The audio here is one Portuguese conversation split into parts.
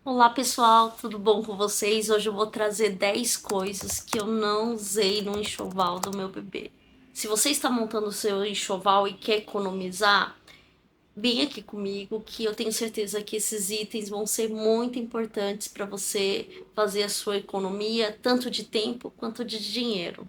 Olá pessoal, tudo bom com vocês? Hoje eu vou trazer 10 coisas que eu não usei no enxoval do meu bebê. Se você está montando o seu enxoval e quer economizar, vem aqui comigo que eu tenho certeza que esses itens vão ser muito importantes para você fazer a sua economia, tanto de tempo quanto de dinheiro.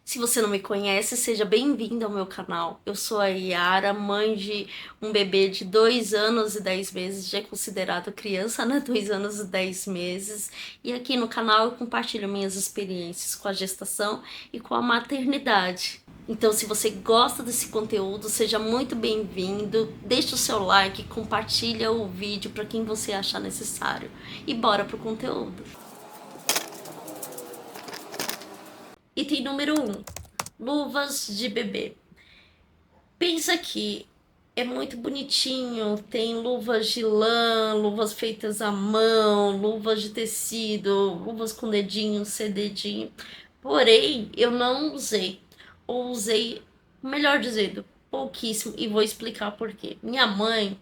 Se você não me conhece, seja bem-vindo ao meu canal. Eu sou a Yara, mãe de um bebê de 2 anos e 10 meses, já é considerado criança, né? 2 anos e 10 meses. E aqui no canal eu compartilho minhas experiências com a gestação e com a maternidade. Então, se você gosta desse conteúdo, seja muito bem-vindo. Deixe o seu like, compartilha o vídeo para quem você achar necessário. E bora pro conteúdo. Item número 1. Luvas de bebê. Pensa que é muito bonitinho, tem luvas de lã, luvas feitas à mão, luvas de tecido, luvas com dedinho, sem dedinho. Porém, eu não usei, ou usei, melhor dizendo, pouquíssimo, e vou explicar por quê. Minha mãe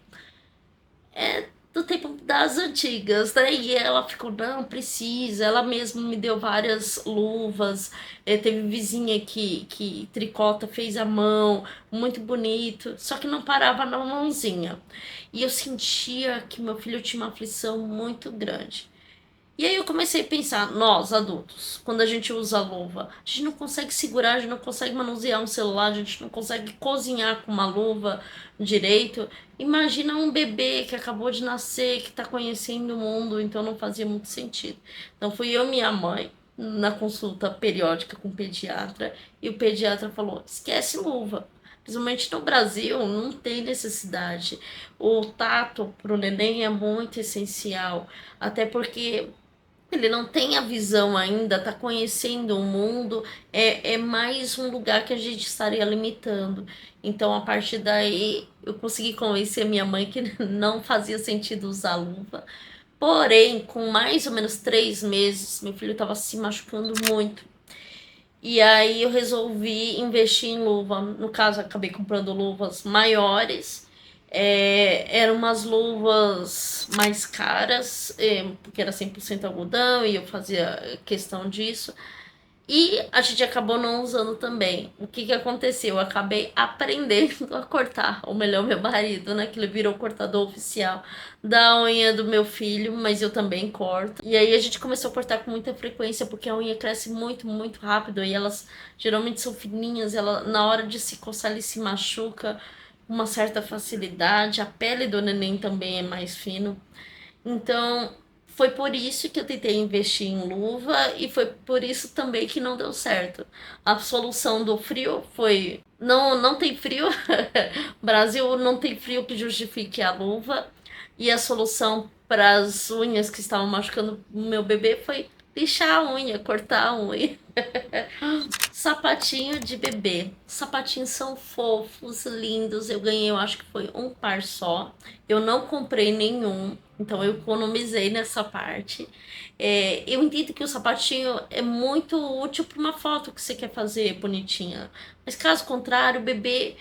é do tempo das antigas, né? E ela ficou, não, precisa. Ela mesma me deu várias luvas. Teve vizinha que tricota, fez à mão, muito bonito. Só que não parava na mãozinha. E eu sentia que meu filho tinha uma aflição muito grande. E aí eu comecei a pensar, nós adultos, quando a gente usa a luva, a gente não consegue segurar, a gente não consegue manusear um celular, a gente não consegue cozinhar com uma luva direito. Imagina um bebê que acabou de nascer, que está conhecendo o mundo, então não fazia muito sentido. Então fui eu e minha mãe na consulta periódica com o pediatra, e o pediatra falou, esquece luva. Principalmente no Brasil, não tem necessidade. O tato para o neném é muito essencial, até porque ele não tem a visão ainda, tá conhecendo o mundo, é mais um lugar que a gente estaria limitando. Então, a partir daí, eu consegui convencer minha mãe que não fazia sentido usar luva. Porém, com mais ou menos 3 meses, meu filho estava se machucando muito. E aí eu resolvi investir em luva. No caso, acabei comprando luvas maiores. Eram umas luvas mais caras, porque era 100% algodão e eu fazia questão disso. E a gente acabou não usando também. O que que aconteceu? Eu acabei aprendendo a cortar, ou melhor, meu marido, né? Que ele virou cortador oficial da unha do meu filho, mas eu também corto. E aí a gente começou a cortar com muita frequência, porque a unha cresce muito, muito rápido e elas geralmente são fininhas, ela na hora de se coçar ele se machuca com uma certa facilidade. A pele do neném também é mais fino. Então, foi por isso que eu tentei investir em luva e foi por isso também que não deu certo. A solução do frio foi: não tem frio, Brasil não tem frio que justifique a luva. E a solução para as unhas que estavam machucando o meu bebê foi lixar a unha, cortar a unha. Sapatinho de bebê. Sapatinhos são fofos, lindos. Eu ganhei, eu acho que foi um par só. Eu não comprei nenhum, então eu economizei nessa parte. Eu entendo que o sapatinho é muito útil para uma foto que você quer fazer bonitinha. Mas caso contrário, o bebê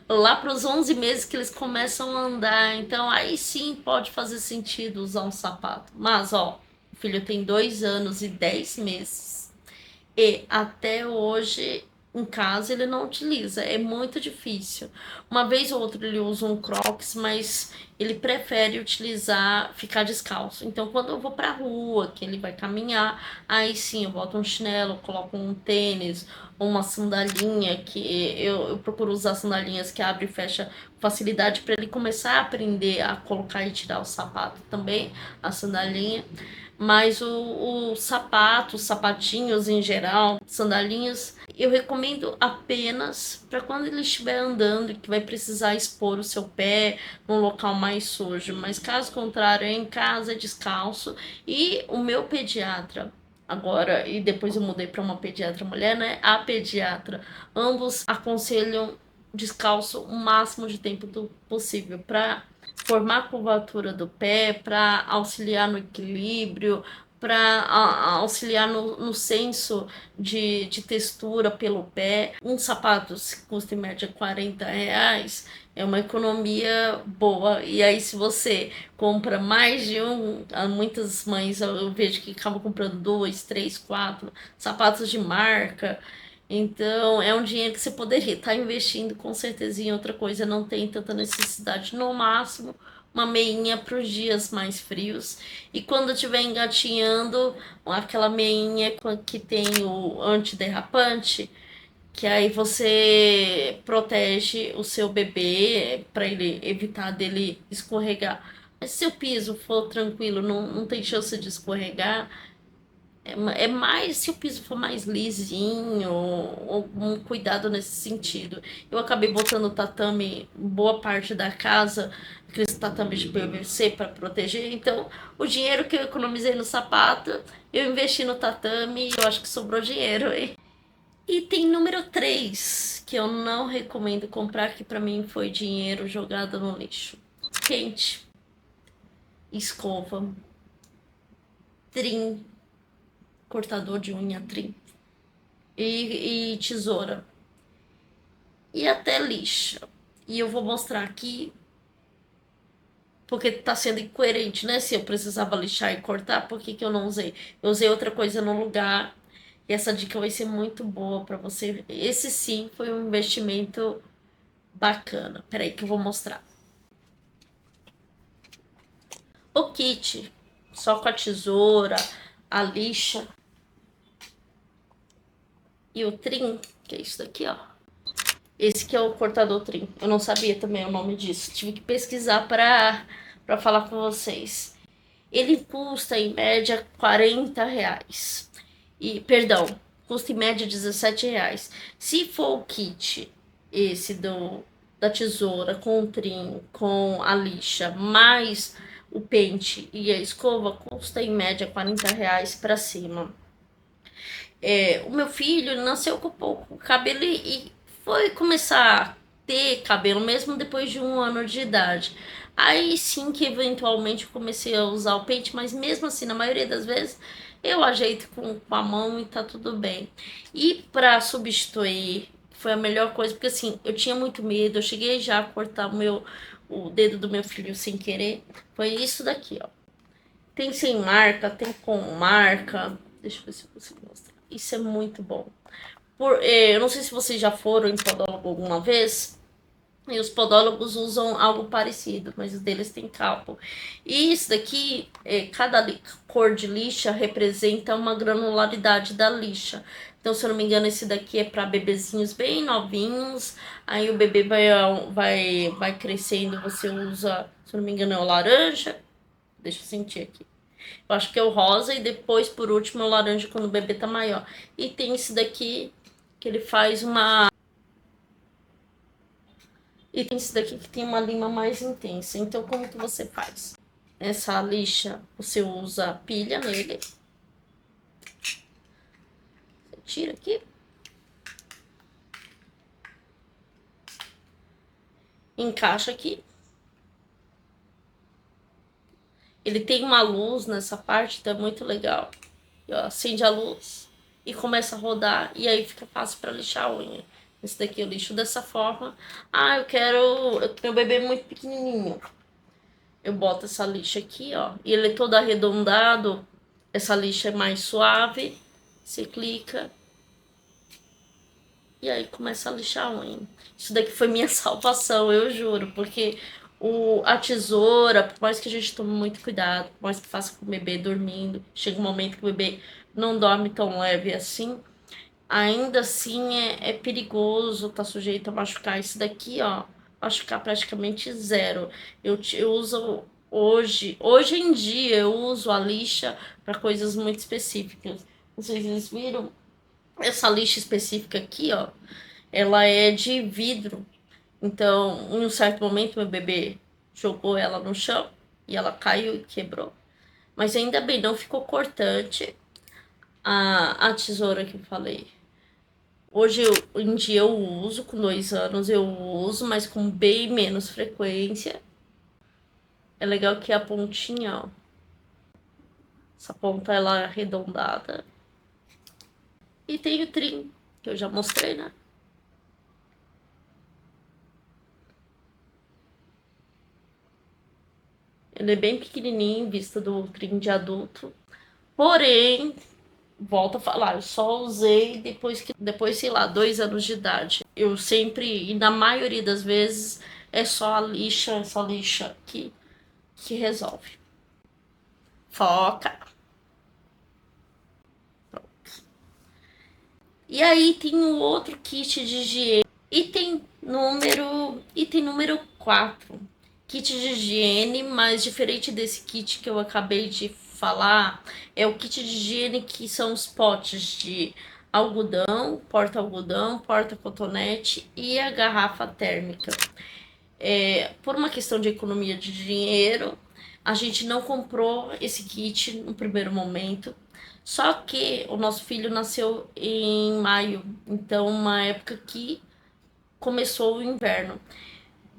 lá para os 11 meses que eles começam a andar, então aí sim pode fazer sentido usar um sapato. Mas ó, o filho tem 2 anos e 10 meses. E até hoje, em casa, ele não utiliza. É muito difícil. Uma vez ou outra ele usa um Crocs, mas ele prefere utilizar, ficar descalço. Então, quando eu vou pra rua, que ele vai caminhar, aí sim eu boto um chinelo, coloco um tênis ou uma sandalinha, que eu procuro usar sandalinhas que abre e fecha com facilidade para ele começar a aprender a colocar e tirar o sapato também, a sandalinha. Mas o sapato, os sapatinhos em geral, sandalinhas, eu recomendo apenas para quando ele estiver andando e que vai precisar expor o seu pé num local mais sujo. Mas caso contrário, é em casa, descalço. E o meu pediatra, agora, e depois eu mudei para uma pediatra mulher, né? A pediatra, ambos aconselham descalço o máximo de tempo possível para formar a curvatura do pé, para auxiliar no equilíbrio, para auxiliar no senso de textura pelo pé. Um sapato que custa em média R$ 40, É uma economia boa. E aí, se você compra mais de um, muitas mães eu vejo que acabam comprando dois, três, quatro sapatos de marca. Então, é um dinheiro que você poderia estar investindo com certeza em outra coisa. Não tem tanta necessidade. No máximo, uma meinha para os dias mais frios. E quando estiver engatinhando, aquela meinha que tem o antiderrapante que aí você protege o seu bebê para ele evitar dele escorregar. Mas se o piso for tranquilo, não tem chance de escorregar, é mais se o piso for mais lisinho, ou um cuidado nesse sentido. Eu acabei botando o tatame boa parte da casa, aqueles tatames de PVC para proteger. Então, o dinheiro que eu economizei no sapato, eu investi no tatame e eu acho que sobrou dinheiro, hein? Item número 3 que eu não recomendo comprar, que pra mim foi dinheiro jogado no lixo. Pente, escova, trim, cortador de unha, trim e tesoura. E até lixa. E eu vou mostrar aqui, porque tá sendo incoerente, né? Se eu precisava lixar e cortar, por que eu não usei? Eu usei outra coisa no lugar. E essa dica vai ser muito boa pra você. Esse sim foi um investimento bacana. Peraí que eu vou mostrar. O kit, só com a tesoura, a lixa e o trim, que é isso daqui, ó. Esse que é o cortador trim. Eu não sabia também o nome disso. Tive que pesquisar para falar com vocês. Ele custa em média R$ 40. E, perdão, custa em média R$ 17. Se for o kit, esse da tesoura, com o trim, com a lixa, mais o pente e a escova, custa em média R$ 40 para cima. O meu filho nasceu com pouco cabelo e foi começar a ter cabelo mesmo depois de 1 ano de idade. Aí sim que eventualmente eu comecei a usar o pente, mas mesmo assim, na maioria das vezes, eu ajeito com a mão e tá tudo bem. E pra substituir, foi a melhor coisa, porque assim, eu tinha muito medo, eu cheguei já a cortar o dedo do meu filho sem querer. Foi isso daqui, ó. Tem sem marca, tem com marca. Deixa eu ver se eu consigo mostrar. Isso é muito bom. Eu não sei se vocês já foram em podólogo alguma vez. E os podólogos usam algo parecido, mas os deles tem cálculo. E isso daqui, cada cor de lixa representa uma granularidade da lixa. Então, se eu não me engano, esse daqui é para bebezinhos bem novinhos. Aí o bebê vai crescendo, você usa, se eu não me engano, é o laranja. Deixa eu sentir aqui. Eu acho que é o rosa e depois, por último, é o laranja quando o bebê tá maior. E tem esse daqui que ele faz uma... E tem esse daqui que tem uma lima mais intensa. Então, como que você faz? Essa lixa, você usa pilha nele. Você tira aqui. Encaixa aqui. Ele tem uma luz nessa parte, então é muito legal. E, ó, acende a luz e começa a rodar. E aí fica fácil para lixar a unha. Esse daqui eu lixo dessa forma. Ah, eu quero... Meu bebê é muito pequenininho. Eu boto essa lixa aqui, ó. E ele é todo arredondado. Essa lixa é mais suave. Você clica. E aí começa a lixar a unha. Isso daqui foi minha salvação, eu juro. Porque a tesoura, por mais que a gente tome muito cuidado, por mais que faça com o bebê dormindo, chega um momento que o bebê não dorme tão leve assim, ainda assim é perigoso, tá sujeito a machucar. Isso daqui, ó, machucar praticamente zero. Eu uso hoje em dia, eu uso a lixa para coisas muito específicas. Não sei se vocês viram, essa lixa específica aqui, ó, ela é de vidro. Então, em um certo momento, meu bebê jogou ela no chão e ela caiu e quebrou. Mas ainda bem, não ficou cortante a tesoura que eu falei. Hoje em dia eu uso, com 2 anos eu uso, mas com bem menos frequência. É legal que a pontinha, ó, essa ponta ela é arredondada. E tem o trim, que eu já mostrei, né? Ele é bem pequenininho em vista do trim de adulto. Porém, volto a falar, eu só usei depois, sei lá, 2 anos de idade. Eu sempre, e na maioria das vezes, é só a lixa, essa lixa que resolve. Foca. E aí tem o outro kit de higiene. Item número 4. Kit de higiene, mas diferente desse kit que eu acabei de falar, é o kit de higiene que são os potes de algodão, porta-algodão, porta-cotonete e a garrafa térmica. Por uma questão de economia de dinheiro, a gente não comprou esse kit no primeiro momento. Só que o nosso filho nasceu em maio, então uma época que começou o inverno.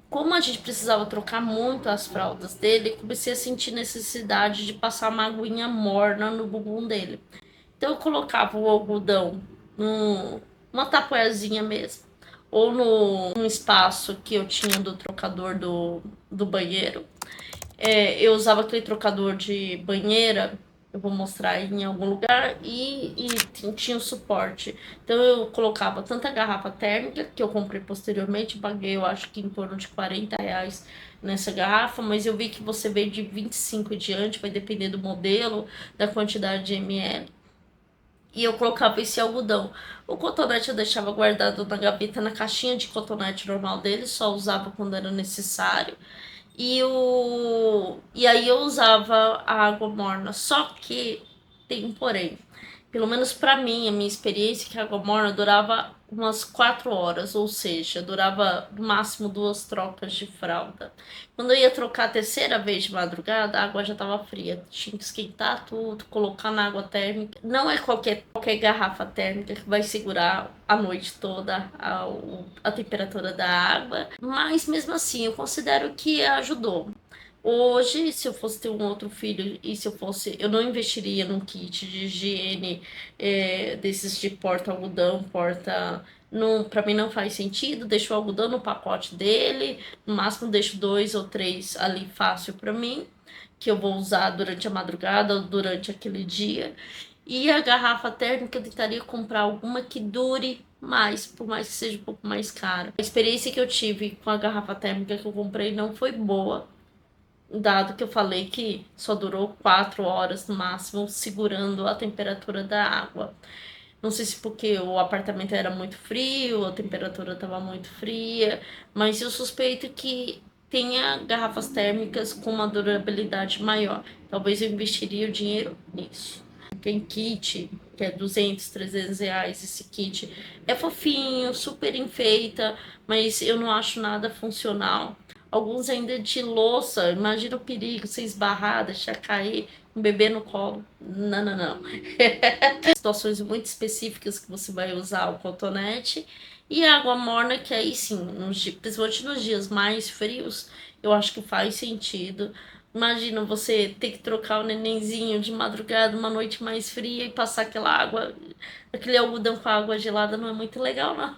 Como a gente precisava trocar muito as fraldas dele, comecei a sentir necessidade de passar uma aguinha morna no bumbum dele. Então eu colocava o algodão numa tapoezinha mesmo, ou num espaço que eu tinha do trocador do banheiro. Eu usava aquele trocador de banheira, eu vou mostrar aí em algum lugar, e tinha o suporte. Então eu colocava tanta garrafa térmica, que eu comprei posteriormente, paguei eu acho que em torno de R$ 40 nessa garrafa, mas eu vi que você veio de 25 e diante, vai depender do modelo, da quantidade de ml. E eu colocava esse algodão. O cotonete eu deixava guardado na gaveta, na caixinha de cotonete normal dele, só usava quando era necessário. E aí eu usava a água morna. Só que tem um porém. Pelo menos para mim, a minha experiência é que a água morna durava umas 4 horas, ou seja, durava no máximo 2 trocas de fralda. Quando eu ia trocar a terceira vez de madrugada, a água já estava fria. Tinha que esquentar tudo, colocar na água térmica. Não é qualquer garrafa térmica que vai segurar a noite toda a temperatura da água, mas mesmo assim eu considero que ajudou. Hoje, se eu fosse ter um outro filho e se eu fosse, eu não investiria num kit de higiene desses de porta-algodão, porta. Não, para mim não faz sentido. Deixo o algodão no pacote dele, no máximo deixo 2 ou 3 ali fácil para mim, que eu vou usar durante a madrugada ou durante aquele dia. E a garrafa térmica eu tentaria comprar alguma que dure mais, por mais que seja um pouco mais cara. A experiência que eu tive com a garrafa térmica que eu comprei não foi boa, dado que eu falei que só durou 4 horas no máximo, segurando a temperatura da água. Não sei se porque o apartamento era muito frio, a temperatura estava muito fria, mas eu suspeito que tenha garrafas térmicas com uma durabilidade maior. Talvez eu investiria o dinheiro nisso. Tem kit, que é 200, R$ 300. Esse kit é fofinho, super enfeita, mas eu não acho nada funcional. Alguns ainda de louça, imagina o perigo, você esbarrar, deixar cair um bebê no colo. Não, não, não. Situações muito específicas que você vai usar o cotonete. E a água morna, que aí sim, principalmente nos dias mais frios, eu acho que faz sentido. Imagina você ter que trocar o nenenzinho de madrugada, uma noite mais fria, e passar aquela água, aquele algodão com a água gelada, não é muito legal, não.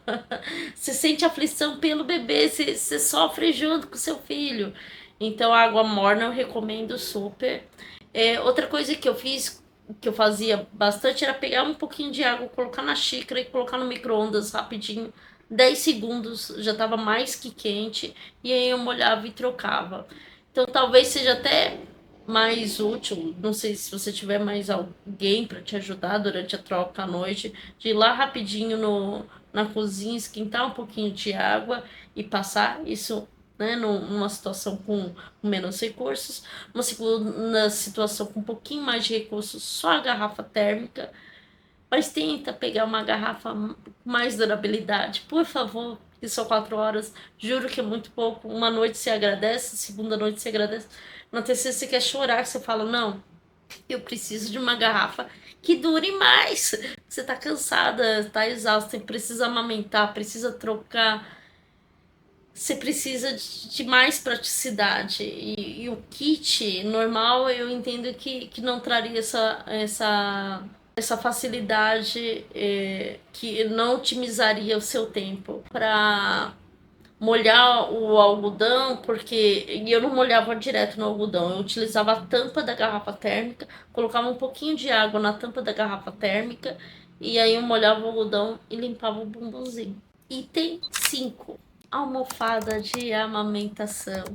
Você sente aflição pelo bebê, você sofre junto com seu filho. Então, a água morna eu recomendo super. Outra coisa que eu fiz, que eu fazia bastante, era pegar um pouquinho de água, colocar na xícara e colocar no micro-ondas rapidinho. 10 segundos já estava mais que quente, e aí eu molhava e trocava. Então talvez seja até mais útil, não sei se você tiver mais alguém para te ajudar durante a troca à noite, de ir lá rapidinho na cozinha, esquentar um pouquinho de água e passar isso, né, numa situação com menos recursos. Uma segunda situação com um pouquinho mais de recursos, só a garrafa térmica, mas tenta pegar uma garrafa com mais durabilidade, por favor, que são 4 horas, juro que é muito pouco. Uma noite você agradece, segunda noite você agradece, na terceira você quer chorar, você fala, não, eu preciso de uma garrafa que dure mais. Você tá cansada, tá exausta, precisa amamentar, precisa trocar, você precisa de mais praticidade. E o kit normal eu entendo que não traria essa facilidade, que não otimizaria o seu tempo para molhar o algodão, porque e eu não molhava direto no algodão, eu utilizava a tampa da garrafa térmica, colocava um pouquinho de água na tampa da garrafa térmica e aí eu molhava o algodão e limpava o bumbumzinho. Item 5: almofada de amamentação.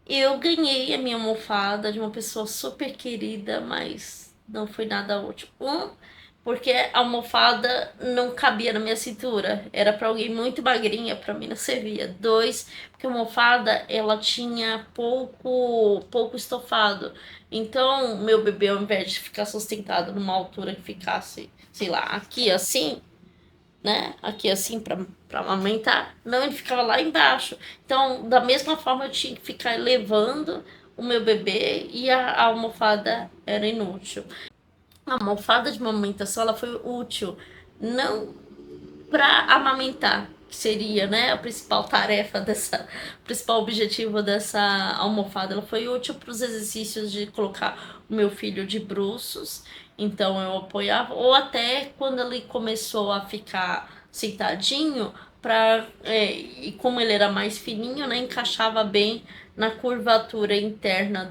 Eu ganhei a minha almofada de uma pessoa super querida, mas não foi nada útil. Porque a almofada não cabia na minha cintura. Era para alguém muito magrinha, para mim não servia. Dois, porque a almofada ela tinha pouco estofado. Então, meu bebê, ao invés de ficar sustentado numa altura que ficasse, sei lá, aqui assim, né? Aqui assim para amamentar. Não, ele ficava lá embaixo. Então, da mesma forma, eu tinha que ficar elevando o meu bebê e a almofada era inútil. A almofada de amamentação ela foi útil não para amamentar, que seria, né, a principal tarefa dessa, o principal objetivo dessa almofada. Ela foi útil para os exercícios de colocar o meu filho de bruços, então eu apoiava, ou até quando ele começou a ficar sentadinho, e como ele era mais fininho, né, encaixava bem na curvatura interna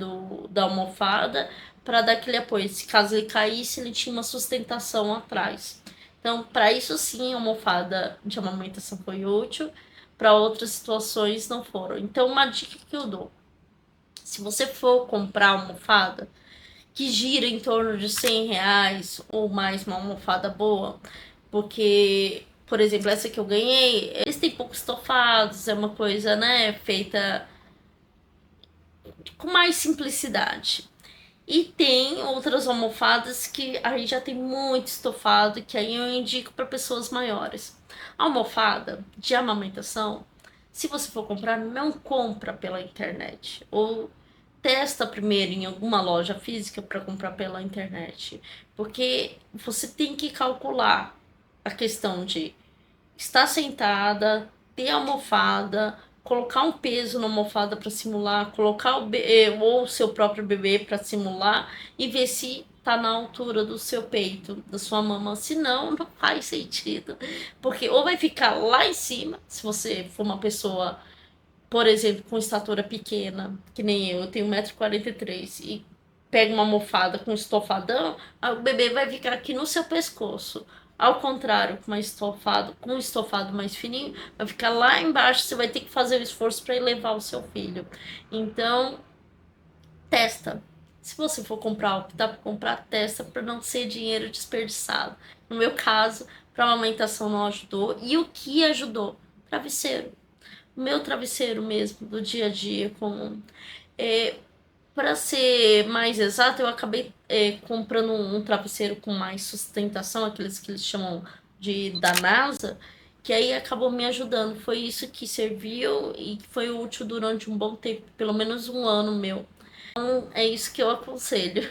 da almofada para dar aquele apoio. Se caso ele caísse, ele tinha uma sustentação atrás. Então, para isso sim, a almofada de amamentação foi útil, para outras situações não foram. Então, uma dica que eu dou: se você for comprar almofada que gira em torno de R$ 100 ou mais, uma almofada boa, porque, por exemplo, essa que eu ganhei, eles têm poucos estofados, é uma coisa, né, feita com mais simplicidade. E tem outras almofadas que a gente já tem muito estofado, que aí eu indico para pessoas maiores. A almofada de amamentação, se você for comprar, não compra pela internet. Ou testa primeiro em alguma loja física para comprar pela internet. Porque você tem que calcular a questão de estar sentada, ter almofada, colocar um peso na almofada para simular, colocar ou o seu próprio bebê para simular e ver se tá na altura do seu peito, da sua mama. Se não, não faz sentido. Porque ou vai ficar lá em cima, se você for uma pessoa, por exemplo, com estatura pequena, que nem eu tenho 1,43 m e pega uma almofada com estofadão, o bebê vai ficar aqui no seu pescoço. Ao contrário, com um estofado mais fininho, vai ficar lá embaixo, você vai ter que fazer o esforço para elevar o seu filho. Então, testa. Se você for comprar o que dá para comprar, testa para não ser dinheiro desperdiçado. No meu caso, para amamentação não ajudou. E o que ajudou? Travesseiro. O meu travesseiro mesmo, do dia a dia comum. É, para ser mais exato, eu acabei comprando um travesseiro com mais sustentação, aqueles que eles chamam da NASA, que aí acabou me ajudando. Foi isso que serviu e foi útil durante um bom tempo, pelo menos um ano meu. Então, é isso que eu aconselho.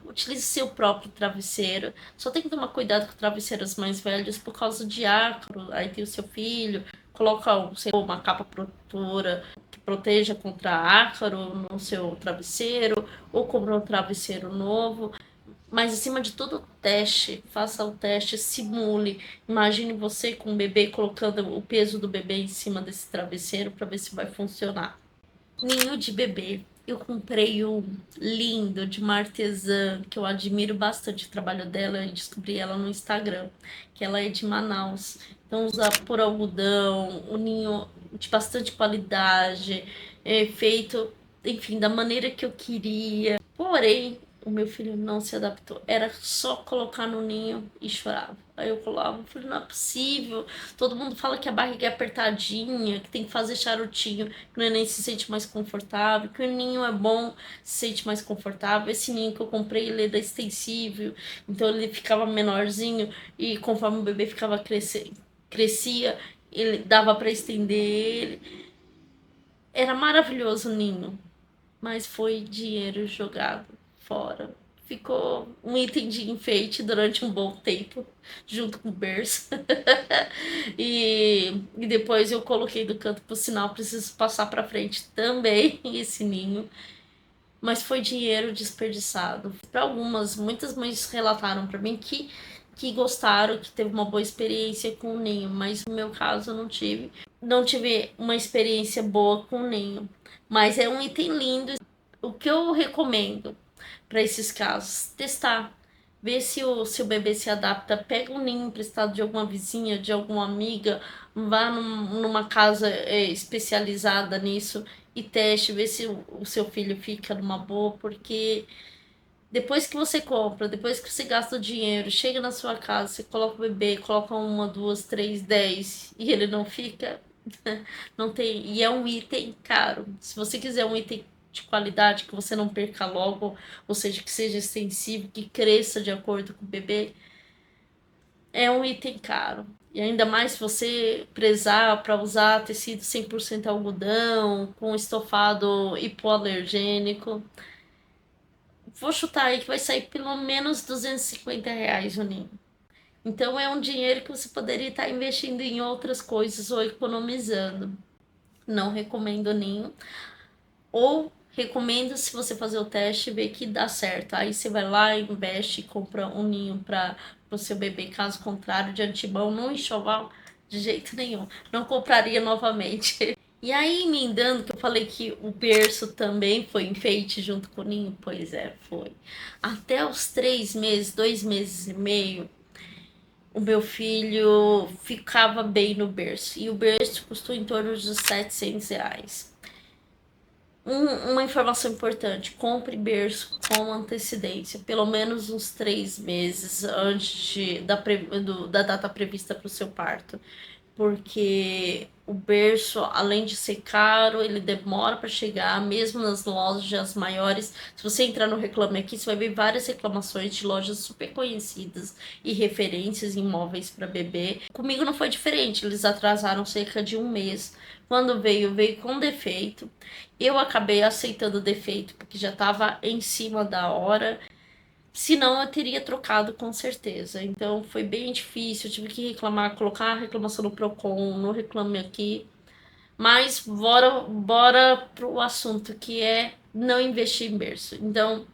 Utilize seu próprio travesseiro. Só tem que tomar cuidado com travesseiros mais velhos por causa de ácaro. Aí tem o seu filho, coloca uma capa protetora que proteja contra ácaro no seu travesseiro, ou compra um travesseiro novo. Mas acima de tudo, teste, faça o teste, simule. Imagine você com o bebê colocando o peso do bebê em cima desse travesseiro para ver se vai funcionar. Ninho de bebê. Eu comprei um lindo de uma artesã que eu admiro bastante o trabalho dela e descobri ela no Instagram, que ela é de Manaus. Então usa por algodão, um ninho de bastante qualidade, feito, enfim, da maneira que eu queria. Porém, o meu filho não se adaptou. Era só colocar no ninho e chorava. Aí eu colava, falei, não é possível. Todo mundo fala que a barriga é apertadinha, que tem que fazer charutinho, que o neném se sente mais confortável, que o ninho é bom, se sente mais confortável. Esse ninho que eu comprei, ele era extensível, então ele ficava menorzinho e conforme o bebê crescia, ele dava para estender ele. Era maravilhoso o ninho, mas foi dinheiro jogado fora. Ficou um item de enfeite durante um bom tempo, junto com o berço. e depois eu coloquei do canto pro sinal, preciso passar para frente também esse ninho. Mas foi dinheiro desperdiçado. Para muitas mães relataram para mim que gostaram, que teve uma boa experiência com o ninho, mas no meu caso eu não tive. não tive uma experiência boa com o ninho, mas é um item lindo. O que eu recomendo para esses casos? Testar. Ver se o seu bebê se adapta. Pega um ninho emprestado de alguma vizinha, de alguma amiga, vá numa casa especializada nisso e teste, ver se o seu filho fica numa boa, porque depois que você compra, depois que você gasta o dinheiro, chega na sua casa, você coloca o bebê, coloca uma, duas, três, 10 e ele não fica, não tem. E é um item caro. Se você quiser um item de qualidade, que você não perca logo, ou seja, que seja extensivo, que cresça de acordo com o bebê, é um item caro. E ainda mais se você prezar para usar tecido 100% algodão, com estofado hipoalergênico. Vou chutar aí que vai sair pelo menos R$ 250 o ninho. Então é um dinheiro que você poderia estar investindo em outras coisas ou economizando. Não recomendo ninho. Ou recomendo se você fazer o teste e ver que dá certo. Aí você vai lá, investe e compra um ninho para o seu bebê. Caso contrário, de antemão, no enxoval, de jeito nenhum. Não compraria novamente. E aí, emendando, que eu falei que o berço também foi enfeite junto com o ninho, pois é, foi. Até os 3 meses, 2 meses e meio, o meu filho ficava bem no berço. E o berço custou em torno de R$ 700. Uma informação importante: compre berço com antecedência, pelo menos uns 3 meses antes da data prevista para o seu parto, porque o berço, além de ser caro, ele demora para chegar, mesmo nas lojas maiores. Se você entrar no Reclame Aqui, você vai ver várias reclamações de lojas super conhecidas e referências em móveis para bebê. Comigo não foi diferente, eles atrasaram cerca de um mês. Quando veio com defeito. Eu acabei aceitando o defeito porque já estava em cima da hora. Senão eu teria trocado com certeza. Então foi bem difícil, eu tive que reclamar, colocar a reclamação no Procon, no Reclame Aqui. Mas bora pro assunto que é não investir em berço. Então,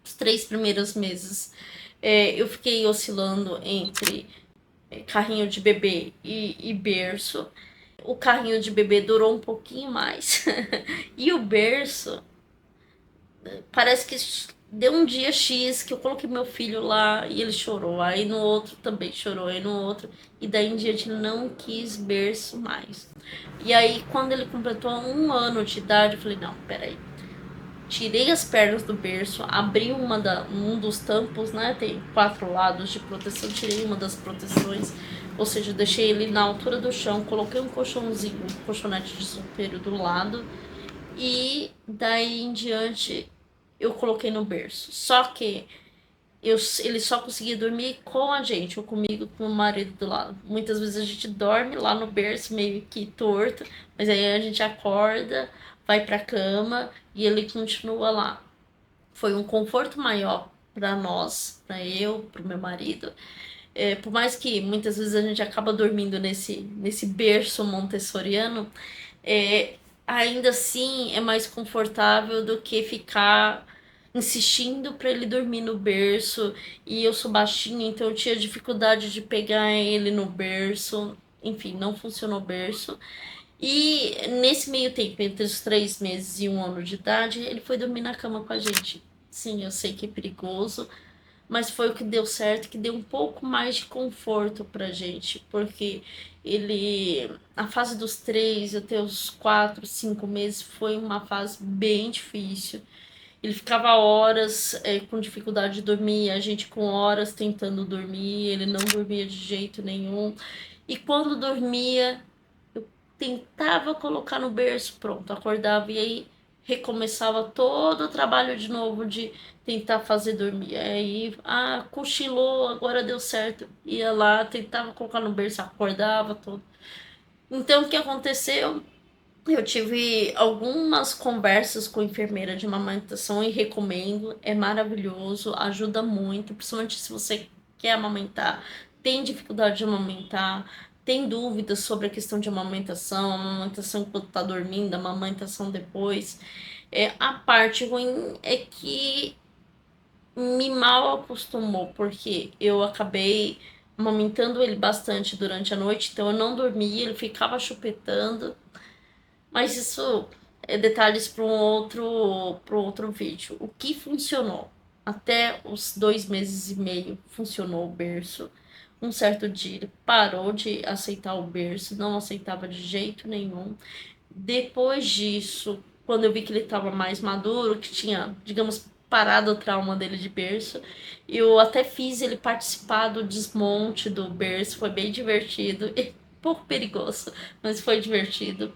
os 3 primeiros meses eu fiquei oscilando entre carrinho de bebê e berço. O carrinho de bebê durou um pouquinho mais. E o berço parece que deu um dia X que eu coloquei meu filho lá e ele chorou. Aí no outro também chorou, aí no outro. E daí em diante não quis berço mais. E aí quando ele completou 1 ano de idade, eu falei, não, peraí. Tirei as pernas do berço, abri um dos tampos, né? Tem 4 lados de proteção, tirei uma das proteções. Ou seja, deixei ele na altura do chão, coloquei um colchãozinho, um colchonete de solteiro do lado. E daí em diante eu coloquei no berço. Só que ele só conseguia dormir com a gente, ou comigo, com o marido do lado. Muitas vezes a gente dorme lá no berço, meio que torto, mas aí a gente acorda, vai pra cama e ele continua lá. Foi um conforto maior para nós, para eu, pro meu marido. Por mais que muitas vezes a gente acaba dormindo nesse berço montessoriano, é, ainda assim é mais confortável do que ficar insistindo para ele dormir no berço. E eu sou baixinha, então eu tinha dificuldade de pegar ele no berço. Enfim, não funcionou o berço. E nesse meio tempo, entre os 3 meses e 1 ano de idade, ele foi dormir na cama com a gente. Sim, eu sei que é perigoso, mas foi o que deu certo, que deu um pouco mais de conforto pra gente, porque a fase dos 3 até os 4, 5 meses foi uma fase bem difícil. Ele ficava horas com dificuldade de dormir, a gente com horas tentando dormir, ele não dormia de jeito nenhum. E quando dormia, eu tentava colocar no berço, pronto, acordava e aí recomeçava todo o trabalho de novo de tentar fazer dormir. Aí, cochilou, agora deu certo. Ia lá, tentava colocar no berço, acordava, tudo. Então, o que aconteceu? Eu tive algumas conversas com a enfermeira de amamentação e recomendo, é maravilhoso, ajuda muito, principalmente se você quer amamentar, tem dificuldade de amamentar, tem dúvidas sobre a questão de amamentação enquanto tá dormindo, amamentação depois. A parte ruim é que me mal acostumou, porque eu acabei amamentando ele bastante durante a noite, então eu não dormia, ele ficava chupetando. Mas isso é detalhes para um outro vídeo. O que funcionou? Até os 2 meses e meio funcionou o berço. Um certo dia ele parou de aceitar o berço, não aceitava de jeito nenhum. Depois disso, quando eu vi que ele estava mais maduro, que tinha, digamos, parado o trauma dele de berço, eu até fiz ele participar do desmonte do berço, foi bem divertido, e um pouco perigoso, mas foi divertido.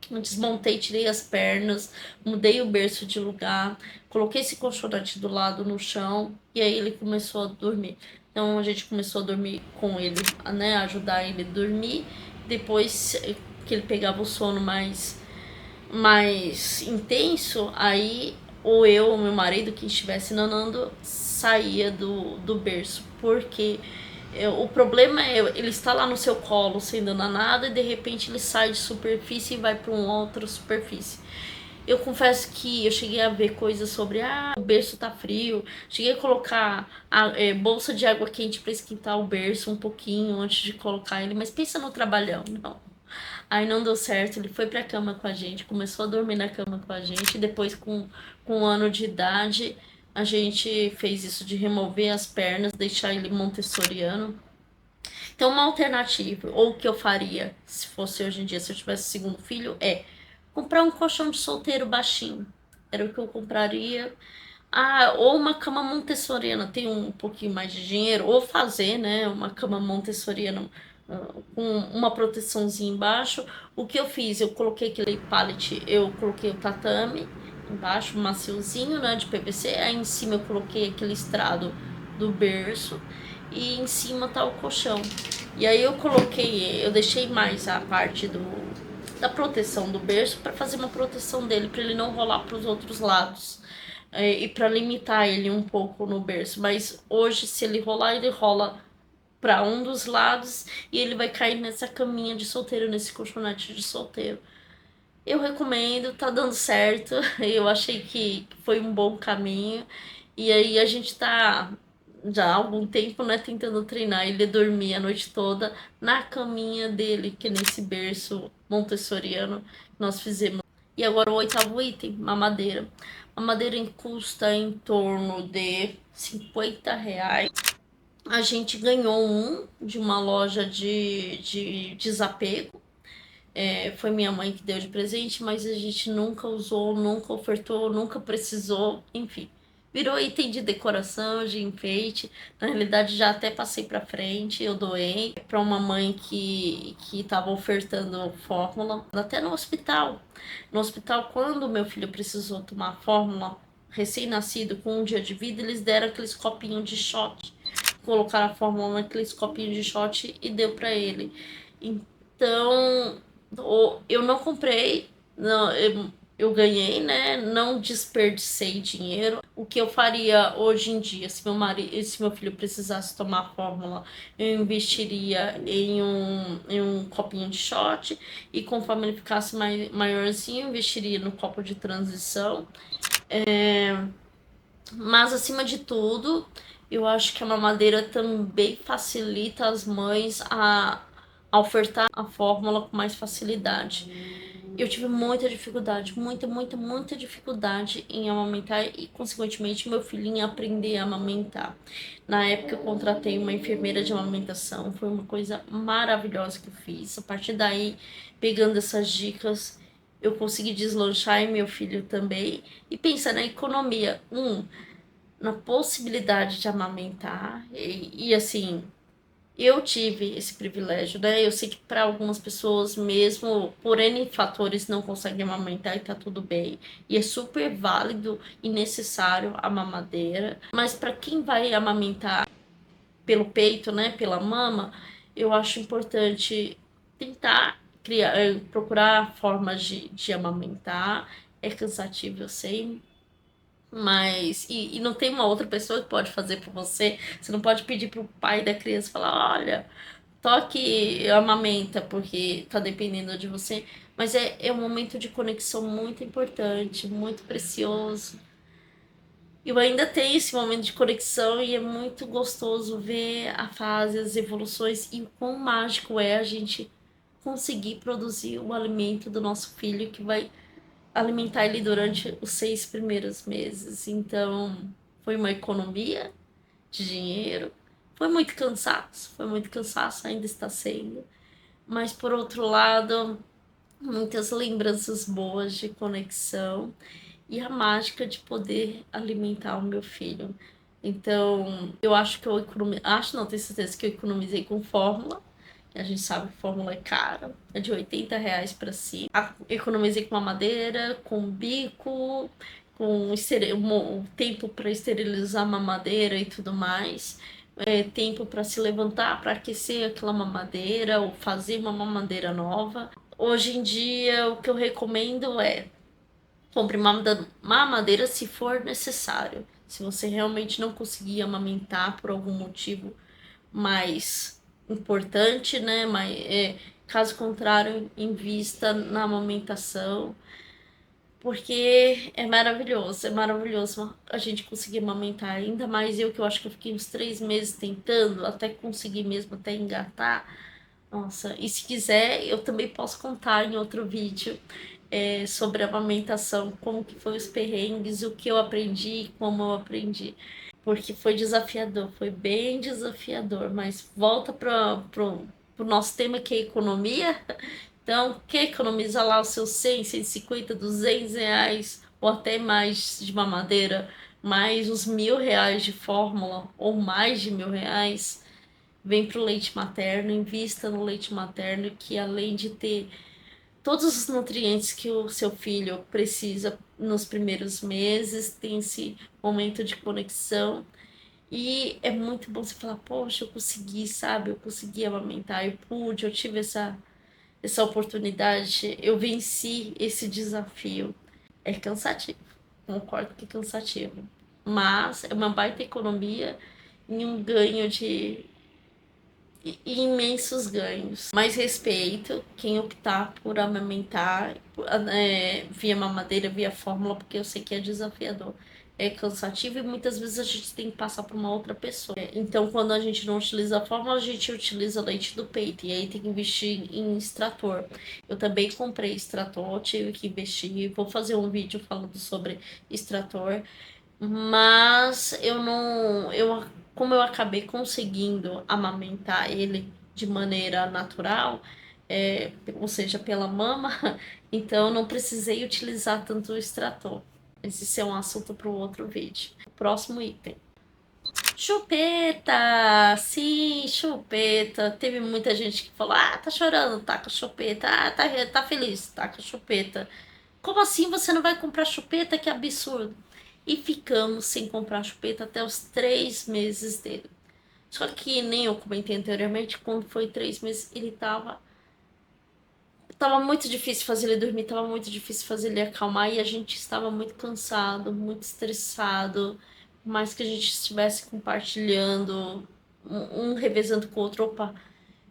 Eu desmontei, tirei as pernas, mudei o berço de lugar, coloquei esse colchonete do lado no chão e aí ele começou a dormir. Então a gente começou a dormir com ele, né, ajudar ele a dormir. Depois que ele pegava o sono mais intenso, aí ou eu ou meu marido, quem estivesse nanando, saía do berço, porque o problema é ele está lá no seu colo sendo nanado e de repente ele sai de superfície e vai para uma outra superfície. Eu confesso que eu cheguei a ver coisas sobre o berço tá frio, cheguei a colocar bolsa de água quente para esquentar o berço um pouquinho antes de colocar ele, mas pensa no trabalhão, não. Aí não deu certo, ele foi pra cama com a gente, começou a dormir na cama com a gente. Depois, com 1 ano de idade, a gente fez isso de remover as pernas, deixar ele montessoriano. Então, uma alternativa, ou o que eu faria se fosse hoje em dia, se eu tivesse segundo filho, é comprar um colchão de solteiro baixinho. Era o que eu compraria. Ou uma cama montessoriana, tem um pouquinho mais de dinheiro, ou fazer, né, uma cama montessoriana com uma proteçãozinha embaixo. O que eu fiz? Eu coloquei aquele pallet, eu coloquei o tatame embaixo, maciozinho, né, de PVC, aí em cima eu coloquei aquele estrado do berço e em cima tá o colchão. E aí eu deixei mais a parte da proteção do berço para fazer uma proteção dele, para ele não rolar para os outros lados. E para limitar ele um pouco no berço, mas hoje se ele rolar, ele rola para um dos lados e ele vai cair nessa caminha de solteiro, nesse colchonete de solteiro. Eu recomendo, tá dando certo. Eu achei que foi um bom caminho. E aí a gente tá já há algum tempo, né, tentando treinar ele a dormir a noite toda na caminha dele, que é nesse berço montessoriano que nós fizemos. E agora o 8º item, mamadeira. Mamadeira custa em torno de R$ 50. A gente ganhou um de uma loja de desapego. Foi minha mãe que deu de presente, mas a gente nunca usou, nunca ofertou, nunca precisou, enfim. Virou item de decoração, de enfeite. Na realidade, já até passei pra frente, eu doei pra uma mãe que tava ofertando fórmula, até no hospital. No hospital, quando meu filho precisou tomar fórmula, recém-nascido, com 1 dia de vida, eles deram aqueles copinhos de shot. Colocaram a fórmula naqueles copinhos de shot e deu pra ele. Então, eu não comprei, não, eu ganhei, né? Não desperdicei dinheiro. O que eu faria hoje em dia, se meu filho precisasse tomar fórmula, eu investiria em um copinho de shot e conforme ele ficasse maiorzinho, eu investiria no copo de transição. Mas acima de tudo, eu acho que a mamadeira também facilita as mães a ofertar a fórmula com mais facilidade. Eu tive muita dificuldade, muita dificuldade em amamentar e, consequentemente, meu filhinho em aprender a amamentar. Na época, eu contratei uma enfermeira de amamentação, foi uma coisa maravilhosa que eu fiz. A partir daí, pegando essas dicas, eu consegui deslanchar e meu filho também. E pensa na economia, na possibilidade de amamentar. E assim, eu tive esse privilégio, né? Eu sei que para algumas pessoas, mesmo por N fatores, não conseguem amamentar e tá tudo bem. E é super válido e necessário a mamadeira. Mas para quem vai amamentar pelo peito, né? Pela mama, eu acho importante tentar procurar formas de amamentar. É cansativo, eu sei, mas, e não tem uma outra pessoa que pode fazer por você. Você não pode pedir pro pai da criança falar, olha, toque amamenta, porque tá dependendo de você. Mas é um momento de conexão muito importante, muito precioso. eu ainda tenho esse momento de conexão e é muito gostoso ver a fase, as evoluções e o quão mágico é a gente conseguir produzir o alimento do nosso filho que vai alimentar ele durante os 6 primeiros meses. Então, foi uma economia de dinheiro, foi muito cansaço, ainda está sendo. Mas por outro lado, muitas lembranças boas de conexão e a mágica de poder alimentar o meu filho. Então, eu acho que eu economizei, acho não, tenho certeza que eu economizei com fórmula. A gente sabe que fórmula é cara, é de R$ 80 para cima. Economizei com mamadeira, com bico, com tempo para esterilizar a mamadeira e tudo mais. Tempo para se levantar, para aquecer aquela mamadeira ou fazer uma mamadeira nova. Hoje em dia, o que eu recomendo é compre mamadeira se for necessário. Se você realmente não conseguir amamentar por algum motivo mais importante, né? Caso contrário, invista na amamentação, porque é maravilhoso a gente conseguir amamentar. Ainda mais eu que eu acho que eu fiquei uns 3 meses tentando, até conseguir mesmo, até engatar. Nossa, e se quiser, eu também posso contar em outro vídeo sobre a amamentação, como que foi os perrengues, o que eu aprendi, como eu aprendi. Porque foi desafiador, foi bem desafiador, mas volta para o nosso tema que é economia. Então, quer economizar lá os seus 100, 150, R$ 200 ou até mais de mamadeira, mais os R$ 1.000 de fórmula ou mais de R$ 1.000, vem para o leite materno, invista no leite materno, que além de ter todos os nutrientes que o seu filho precisa nos primeiros meses, tem esse momento de conexão. E é muito bom você falar, poxa, eu consegui, sabe? Eu consegui amamentar, eu tive essa oportunidade, eu venci esse desafio. É cansativo, concordo que é cansativo. Mas é uma baita economia e um ganho de imensos ganhos. Mais respeito quem optar por amamentar via mamadeira, via fórmula, porque eu sei que é desafiador. É cansativo e muitas vezes a gente tem que passar para uma outra pessoa. Então, quando a gente não utiliza a fórmula, a gente utiliza leite do peito. E aí tem que investir em extrator. Eu também comprei extrator, tive que investir. Vou fazer um vídeo falando sobre extrator. Mas eu não. Como eu acabei conseguindo amamentar ele de maneira natural, ou seja, pela mama, então eu não precisei utilizar tanto o extrator. Mas isso é um assunto para o outro vídeo. Próximo item. Chupeta! Sim, chupeta. Teve muita gente que falou: ah, tá chorando, tá com chupeta. Ah, tá feliz, tá com chupeta. Como assim você não vai comprar chupeta? Que absurdo. E ficamos sem comprar chupeta até os 3 meses dele. Só que nem eu comentei anteriormente, quando foi 3 meses, ele tava. Tava muito difícil fazer ele dormir, tava muito difícil fazer ele acalmar e a gente estava muito cansado, muito estressado. Por mais que a gente estivesse compartilhando, um revezando com o outro, opa,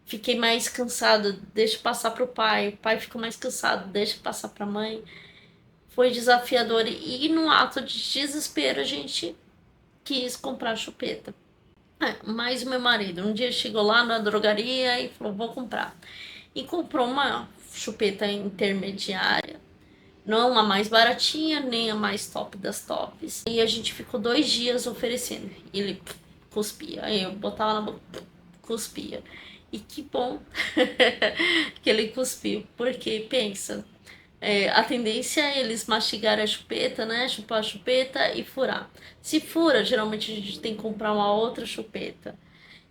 fiquei mais cansado, deixa passar pro pai, o pai fica mais cansado, deixa passar pra mãe. Foi desafiador e num ato de desespero a gente quis comprar chupeta. Mas o meu marido um dia chegou lá na drogaria e falou: vou comprar. E comprou uma chupeta intermediária, não uma mais baratinha, nem a mais top das tops. E a gente ficou 2 dias oferecendo. Ele cuspia, aí eu botava na boca, cuspia. E que bom que ele cuspiu, porque pensa, a tendência é eles mastigarem a chupeta, né? Chupar a chupeta e furar. Se fura, geralmente a gente tem que comprar uma outra chupeta.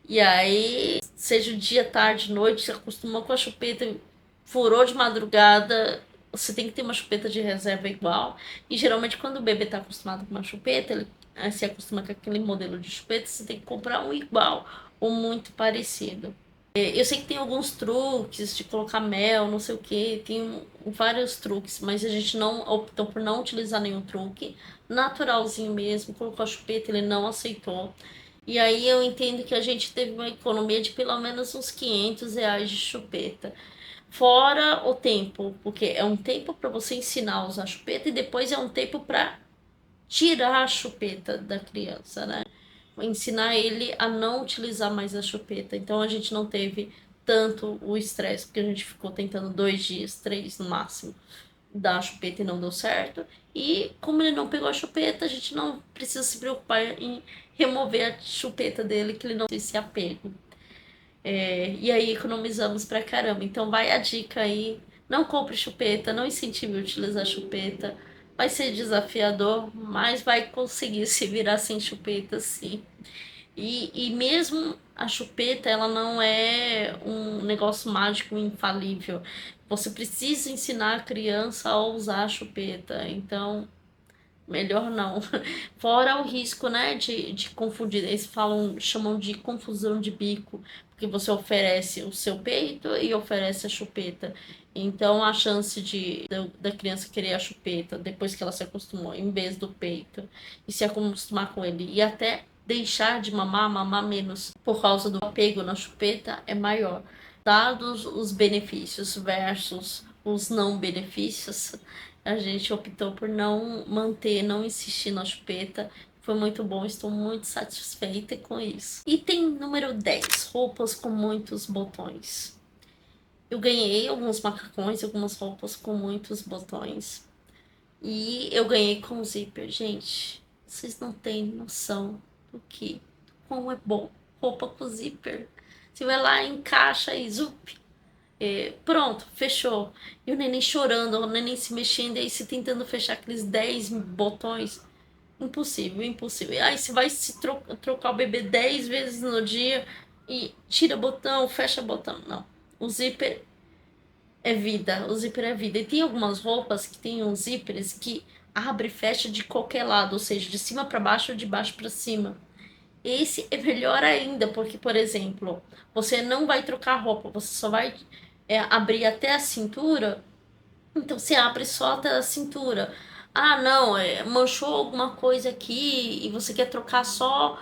E aí, seja dia, tarde, noite, se acostumou com a chupeta, furou de madrugada, você tem que ter uma chupeta de reserva igual. E geralmente quando o bebê está acostumado com uma chupeta, ele se acostuma com aquele modelo de chupeta, você tem que comprar um igual ou muito parecido. Eu sei que tem alguns truques de colocar mel, não sei o que, tem vários truques, mas a gente não optou por não utilizar nenhum truque. Naturalzinho mesmo, colocou a chupeta, ele não aceitou. E aí eu entendo que a gente teve uma economia de pelo menos uns R$ 500 de chupeta. Fora o tempo, porque é um tempo para você ensinar a usar chupeta e depois é um tempo para tirar a chupeta da criança, né? Ensinar ele a não utilizar mais a chupeta. Então a gente não teve tanto o estresse, porque a gente ficou tentando 2 dias, 3 no máximo, dar a chupeta e não deu certo. E como ele não pegou a chupeta, a gente não precisa se preocupar em remover a chupeta dele, que ele não tem esse apego. E aí economizamos pra caramba. Então vai a dica aí. Não compre chupeta, não incentive a utilizar chupeta. Vai ser desafiador, mas vai conseguir se virar sem chupeta, sim. E mesmo a chupeta, ela não é um negócio mágico infalível. Você precisa ensinar a criança a usar a chupeta. Então, melhor não. Fora o risco, né, de confundir. Eles chamam de confusão de bico, porque você oferece o seu peito e oferece a chupeta. Então a chance da criança querer a chupeta depois que ela se acostumou, em vez do peito, e se acostumar com ele, e até deixar de mamar menos por causa do apego na chupeta é maior. Dados os benefícios versus os não benefícios, a gente optou por não manter, não insistir na chupeta. Foi muito bom, estou muito satisfeita com isso. Item número 10, roupas com muitos botões. Eu ganhei alguns macacões, algumas roupas com muitos botões. E eu ganhei com zíper. Gente, vocês não têm noção do que, como é bom roupa com zíper. Você vai lá, encaixa e zup. Pronto, fechou. E o neném chorando, o neném se mexendo, e aí se tentando fechar aqueles 10 botões. Impossível, impossível. Aí você vai se trocar o bebê 10 vezes no dia e tira botão, fecha botão. Não. O zíper é vida, o zíper é vida. E tem algumas roupas que tem uns zíperes que abre e fecha de qualquer lado, ou seja, de cima para baixo ou de baixo para cima. Esse é melhor ainda, porque, por exemplo, você não vai trocar roupa, você só vai abrir até a cintura, então você abre só até a cintura. Ah, não, manchou alguma coisa aqui e você quer trocar só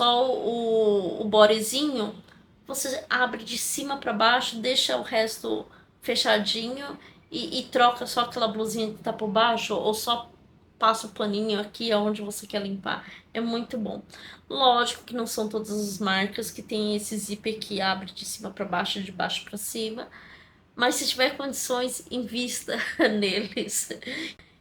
o bodezinho, você abre de cima para baixo, deixa o resto fechadinho e troca só aquela blusinha que tá por baixo, ou só passa o paninho aqui onde você quer limpar. É muito bom. Lógico que não são todas as marcas que tem esse zíper que abre de cima para baixo, de baixo para cima, mas se tiver condições, invista neles.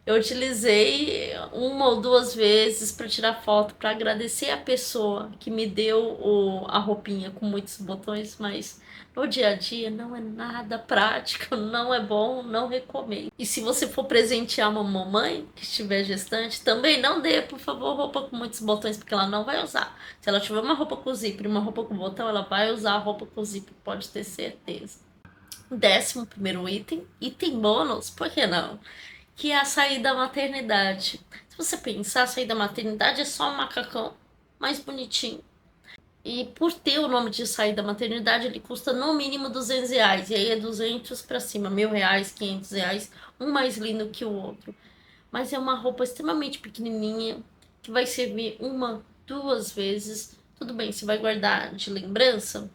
Eu utilizei uma ou duas vezes para tirar foto, para agradecer a pessoa que me deu a roupinha com muitos botões, mas no dia a dia não é nada prático, não é bom, não recomendo. E se você for presentear uma mamãe que estiver gestante, também não dê, por favor, roupa com muitos botões, porque ela não vai usar. Se ela tiver uma roupa com zíper e uma roupa com botão, ela vai usar a roupa com zíper, pode ter certeza. 11º item bônus, por que não? Que é a saída da maternidade. Se você pensar, a saída da maternidade é só um macacão mais bonitinho. E por ter o nome de saída da maternidade, ele custa no mínimo R$ 200. E aí é 200 para cima, R$ 1.000, R$ 500, um mais lindo que o outro. Mas é uma roupa extremamente pequenininha, que vai servir uma, duas vezes. Tudo bem, você vai guardar de lembrança,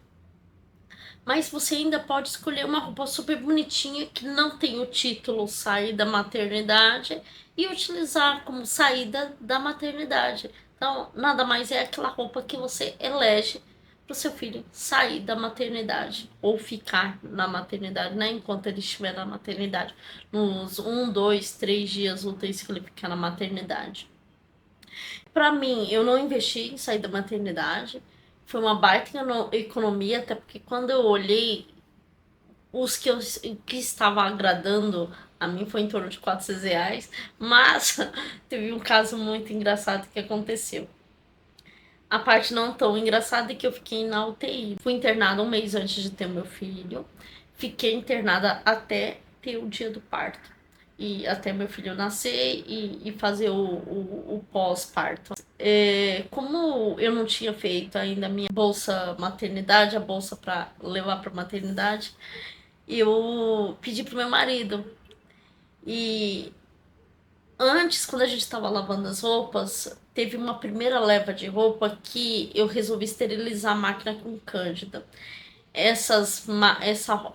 mas você ainda pode escolher uma roupa super bonitinha que não tem o título saída maternidade e utilizar como saída da maternidade. Então, nada mais é aquela roupa que você elege para o seu filho sair da maternidade ou ficar na maternidade, né? Enquanto ele estiver na maternidade, nos 2, 3 dias úteis que ele ficar na maternidade. Para mim, eu não investi em sair da maternidade. Foi uma baita economia, até porque quando eu olhei os que estava agradando a mim foi em torno de R$ 400, mas teve um caso muito engraçado que aconteceu. A parte não tão engraçada é que eu fiquei na UTI. Fui internada um mês antes de ter meu filho. Fiquei internada até ter o dia do parto. E até meu filho nascer e fazer o pós-parto. Como eu não tinha feito ainda a minha bolsa maternidade, a bolsa para levar para maternidade, eu pedi pro meu marido. E antes, quando a gente estava lavando as roupas, teve uma primeira leva de roupa que eu resolvi esterilizar a máquina com cândida.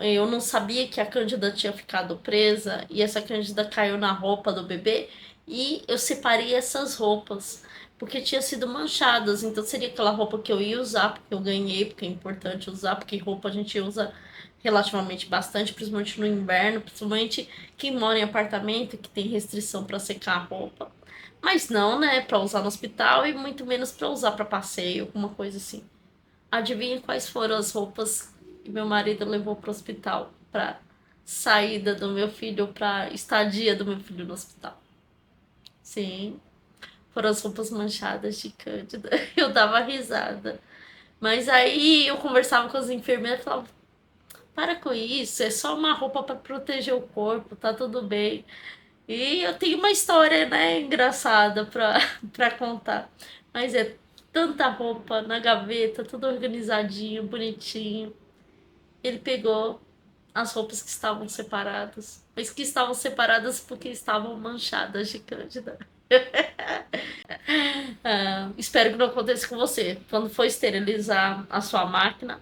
Eu não sabia que a cândida tinha ficado presa e essa cândida caiu na roupa do bebê E eu separei essas roupas porque tinha sido manchadas, então seria aquela roupa que eu ia usar, porque eu ganhei, porque é importante usar, porque roupa a gente usa relativamente bastante, principalmente no inverno, principalmente quem mora em apartamento, que tem restrição para secar a roupa. Mas não, né, para usar no hospital e muito menos para usar para passeio, alguma coisa assim. Adivinha quais foram as roupas que meu marido levou para o hospital para saída do meu filho, para estadia do meu filho no hospital? Sim, foram as roupas manchadas de Cândida. Eu dava risada. Mas aí eu conversava com as enfermeiras e falava: para com isso, é só uma roupa para proteger o corpo, tá tudo bem. E eu tenho uma história, né, engraçada pra contar. Mas é tanta roupa na gaveta, tudo organizadinho, bonitinho. Ele pegou as roupas que estavam separadas, mas que estavam separadas porque estavam manchadas de Cândida. Espero que não aconteça com você. Quando for esterilizar a sua máquina,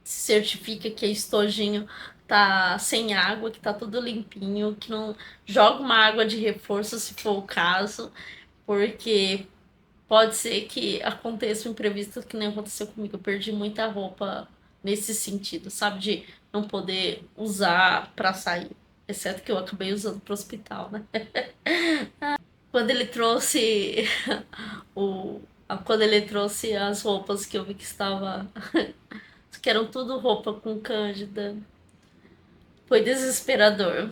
certifica que o estojinho tá sem água, que tá tudo limpinho, que não joga uma água de reforço se for o caso, porque pode ser que aconteça um imprevisto que nem aconteceu comigo. Eu perdi muita roupa nesse sentido, sabe? De não poder usar pra sair. Exceto que eu acabei usando pro hospital, né? Quando ele trouxe quando ele trouxe as roupas que eu vi que estava que eram tudo roupa com cândida. Foi desesperador.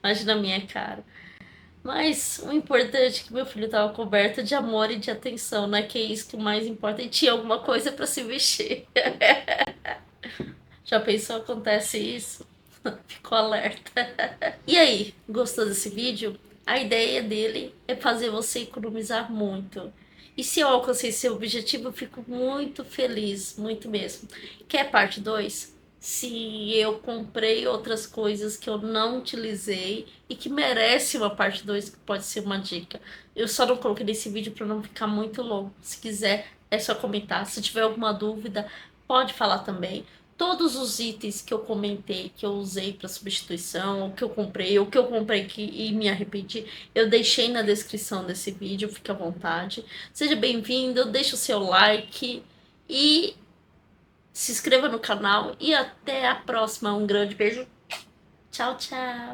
Imagina a minha cara. Mas o importante é que meu filho estava coberto de amor e de atenção, né? Que é isso que o mais importa. E tinha alguma coisa para se vestir. Já pensou, acontece isso? Ficou alerta. E aí, gostou desse vídeo? A ideia dele é fazer você economizar muito. E se eu alcancei seu objetivo, eu fico muito feliz, muito mesmo. Quer parte 2? Se eu comprei outras coisas que eu não utilizei e que merece uma parte 2, que pode ser uma dica. Eu só não coloquei nesse vídeo para não ficar muito longo. Se quiser, é só comentar. Se tiver alguma dúvida, pode falar também. Todos os itens que eu comentei, que eu usei para substituição, ou que eu comprei e me arrependi, eu deixei na descrição desse vídeo, fique à vontade. Seja bem-vindo, deixe o seu like e se inscreva no canal. E até a próxima. Um grande beijo. Tchau, tchau.